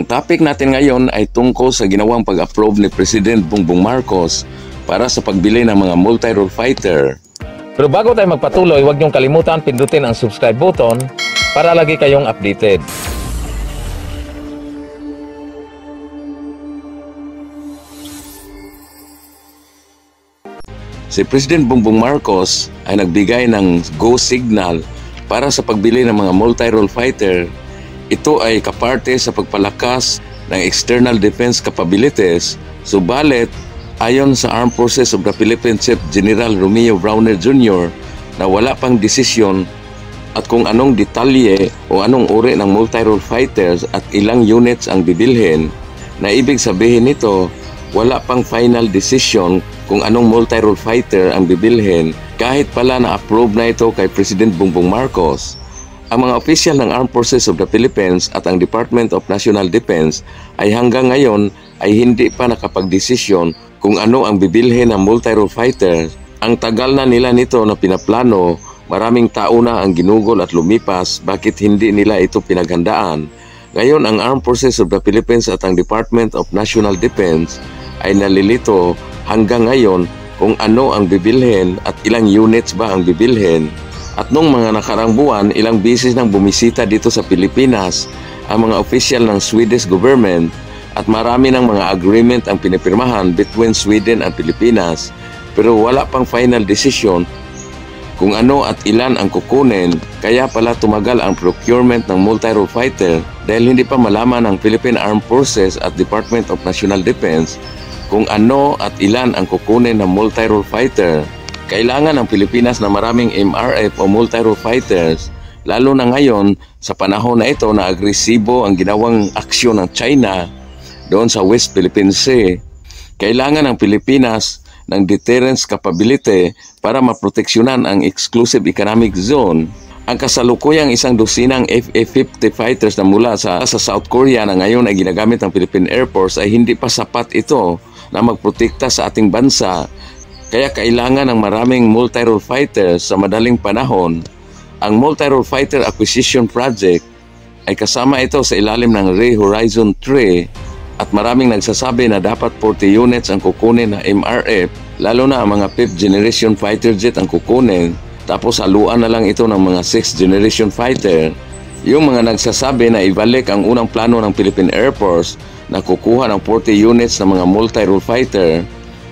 Ang topic natin ngayon ay tungkol sa ginawang pag-approve ni President Bongbong Marcos para sa pagbili ng mga multi-role fighter. Pero bago tayo magpatuloy, huwag niyong kalimutan pindutin ang subscribe button para lagi kayong updated. Si President Bongbong Marcos ay nagbigay ng go signal para sa pagbili ng mga multi-role fighter. Ito ay kaparte sa pagpalakas ng external defense capabilities. Subalit, ayon sa Armed Forces of the Philippines Chief General Romeo Browner Jr. na wala pang desisyon at kung anong detalye o anong uri ng multi-role fighters at ilang units ang bibilhin, na ibig sabihin nito, wala pang final decision kung anong multi-role fighter ang bibilhin kahit pala na-approve na ito kay President Bongbong Marcos. Ang mga opisyal ng Armed Forces of the Philippines at ang Department of National Defense ay hanggang ngayon ay hindi pa nakapagdesisyon kung ano ang bibilhin ng multi-role fighter. Ang tagal na nila nito na pinaplano, maraming tao na ang ginugol at lumipas, bakit hindi nila ito pinaghandaan? Ngayon ang Armed Forces of the Philippines at ang Department of National Defense ay nalilito hanggang ngayon kung ano ang bibilhin at ilang units ba ang bibilhin. At nung mga nakarang buwan, ilang beses nang bumisita dito sa Pilipinas ang mga opisyal ng Swedish government at marami ng mga agreement ang pinipirmahan between Sweden at Pilipinas, pero wala pang final decision kung ano at ilan ang kukunin, kaya pala tumagal ang procurement ng multi-role fighter dahil hindi pa malaman ng Philippine Armed Forces at Department of National Defense kung ano at ilan ang kukunin ng multi-role fighter. Kailangan ng Pilipinas na maraming MRF o multi-role fighters, lalo na ngayon sa panahon na ito na agresibo ang ginawang aksyon ng China doon sa West Philippine Sea. Kailangan ng Pilipinas ng deterrence capability para maproteksyonan ang exclusive economic zone. Ang kasalukuyang 100 FA-50 fighters na mula sa South Korea na ngayon ay ginagamit ng Philippine Air Force ay hindi pa sapat ito na magprotekta sa ating bansa. Kaya kailangan ng maraming multi-role fighters sa madaling panahon. Ang Multi-Role Fighter Acquisition Project ay kasama ito sa ilalim ng Ray Horizon 3 at maraming nagsasabi na dapat 40 units ang kukunin na MRF, lalo na ang mga 5th generation fighter jet ang kukunin, tapos haluan na lang ito ng mga 6th generation fighter. Yung mga nagsasabi na ibalik ang unang plano ng Philippine Air Force na kukuha ng 40 units ng mga multi-role fighter,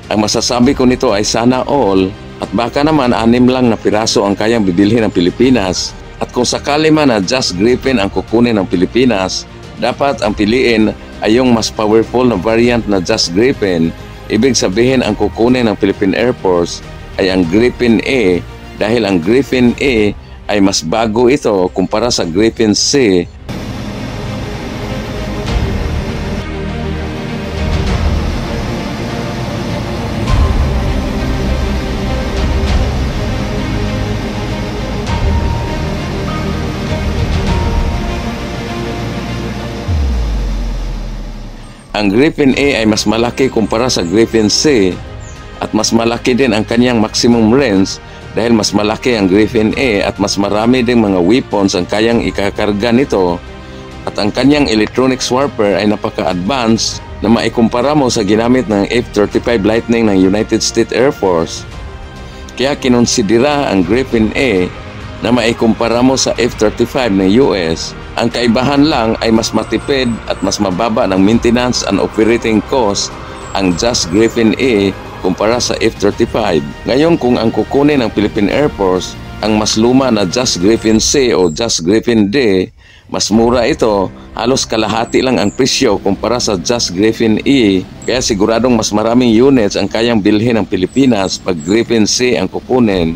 ang masasabi ko nito ay sana all at baka naman 6 lang na piraso ang kayang bibilhin ng Pilipinas. At kung sakali man na Just Gripen ang kukunin ng Pilipinas, dapat ang piliin ay yung mas powerful na variant na Just Gripen. Ibig sabihin ang kukunin ng Philippine Air Force ay ang Gripen A dahil ang Gripen A ay mas bago ito kumpara sa Gripen C. Ang Gripen A ay mas malaki kumpara sa Gripen C at mas malaki din ang kanyang maximum range dahil mas malaki ang Gripen A at mas marami ding mga weapons ang kayang ikakarga nito at ang kanyang electronics warfare ay napaka-advanced na maikumpara mo sa ginamit ng F-35 Lightning ng United States Air Force. Kaya kinonsidera ang Gripen A na maikumpara mo sa F-35 ng US. Ang kaibahan lang ay mas matipid at mas mababa ng maintenance and operating cost ang Just Gripen A kumpara sa F-35. Ngayon kung ang kukunin ng Philippine Air Force ang mas luma na Just Gripen C o Just Gripen D, mas mura ito, halos kalahati lang ang presyo kumpara sa Just Gripen E, kaya siguradong mas maraming units ang kayang bilhin ng Pilipinas pag Gripen C ang kukunin.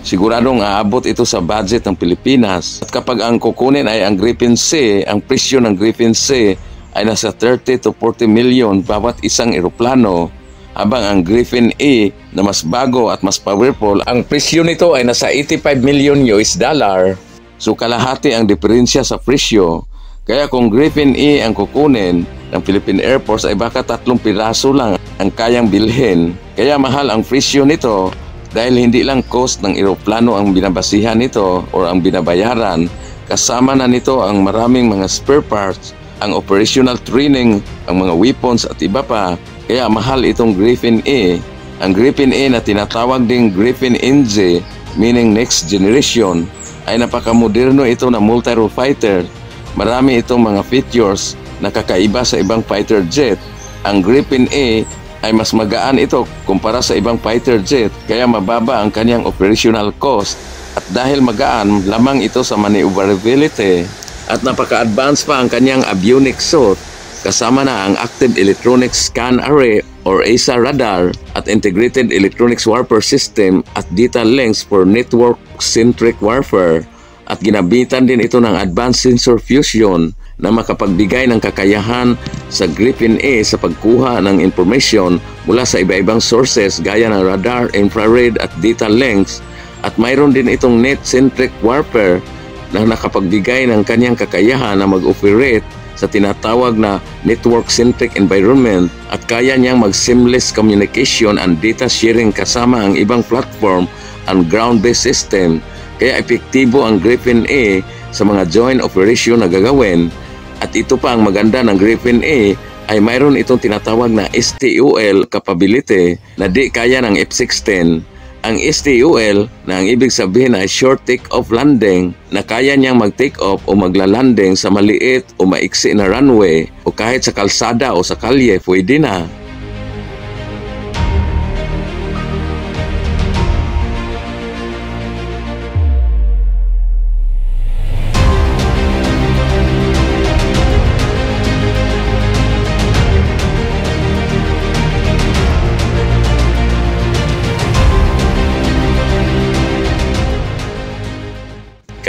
Siguradong aabot ito sa budget ng Pilipinas. At kapag ang kukunin ay ang Gripen C, ang presyo ng Gripen C ay nasa 30 to 40 million bawat isang eroplano. Habang ang Gripen E na mas bago at mas powerful, ang presyo nito ay nasa 85 million US dollar. So kalahati ang diferensya sa presyo. Kaya kung Gripen E ang kukunin ng Philippine Air Force ay baka 3 piraso lang ang kayang bilhin. Kaya mahal ang presyo nito. Dahil hindi lang cost ng eroplano ang binabasihan nito o ang binabayaran, kasama na nito ang maraming mga spare parts ang operational training, ang mga weapons at iba pa. Kaya mahal itong Griffin A. Ang Griffin A na tinatawag ding Griffin NG, meaning next generation, ay napakamoderno ito na multi-role fighter. Marami itong mga features na kakaiba sa ibang fighter jet. Ang Griffin A ay mas magaan ito kumpara sa ibang fighter jet, kaya mababa ang kanyang operational cost. At dahil magaan, lamang ito sa maneuverability. At napaka-advance pa ang kanyang avionics suit, kasama na ang Active Electronic Scan Array or AESA radar at Integrated Electronics Warfare System at data links for network-centric warfare. At ginabitan din ito ng Advanced Sensor Fusion na makapagbigay ng kakayahan sa Griffin A sa pagkuha ng information mula sa iba-ibang sources gaya ng radar, infrared at data links. At mayroon din itong net-centric warfare na nakapagbigay ng kanyang kakayahan na mag-operate sa tinatawag na network-centric environment at kaya niyang mag-seamless communication and data sharing kasama ang ibang platform and ground-based system. Kaya epektibo ang Griffin A sa mga joint operation na gagawin. At ito pa ang maganda ng Griffin A ay mayroon itong tinatawag na STOL capability na di kaya ng F-16. Ang STOL na ang ibig sabihin ay short take-off landing na kaya niyang mag-take off o magla-landing sa maliit o maiksi na runway o kahit sa kalsada o sa kalye pwede na.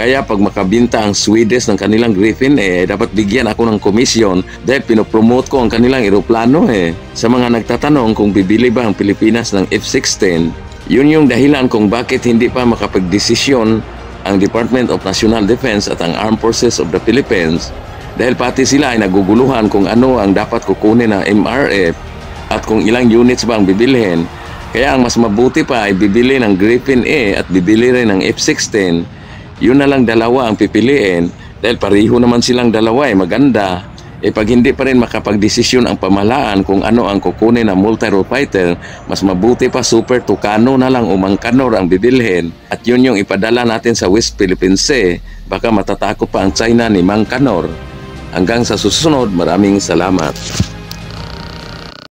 Kaya pag makabinta ang Swedish ng kanilang Griffin dapat bigyan ako ng komisyon dahil pinopromote ko ang kanilang eroplano Sa mga nagtatanong kung bibili ba ang Pilipinas ng F-16, yun yung dahilan kung bakit hindi pa makapagdesisyon ang Department of National Defense at ang Armed Forces of the Philippines dahil pati sila ay naguguluhan kung ano ang dapat kukunin ng MRF at kung ilang units ba ang bibilhin. Kaya ang mas mabuti pa ay bibili ng Griffin A at bibili rin ng F-16. Yun na lang dalawa ang pipiliin dahil pareho naman silang dalawa maganda. Pag hindi pa rin makapagdesisyon ang pamahalaan kung ano ang kukunin ng multi-role fighter, mas mabuti pa Super Tucano na lang o Mangkanor ang bibilhin. At yun yung ipadala natin sa West Philippine Sea. Baka matatakot pa ang China ni Mangkanor. Hanggang sa susunod, maraming salamat.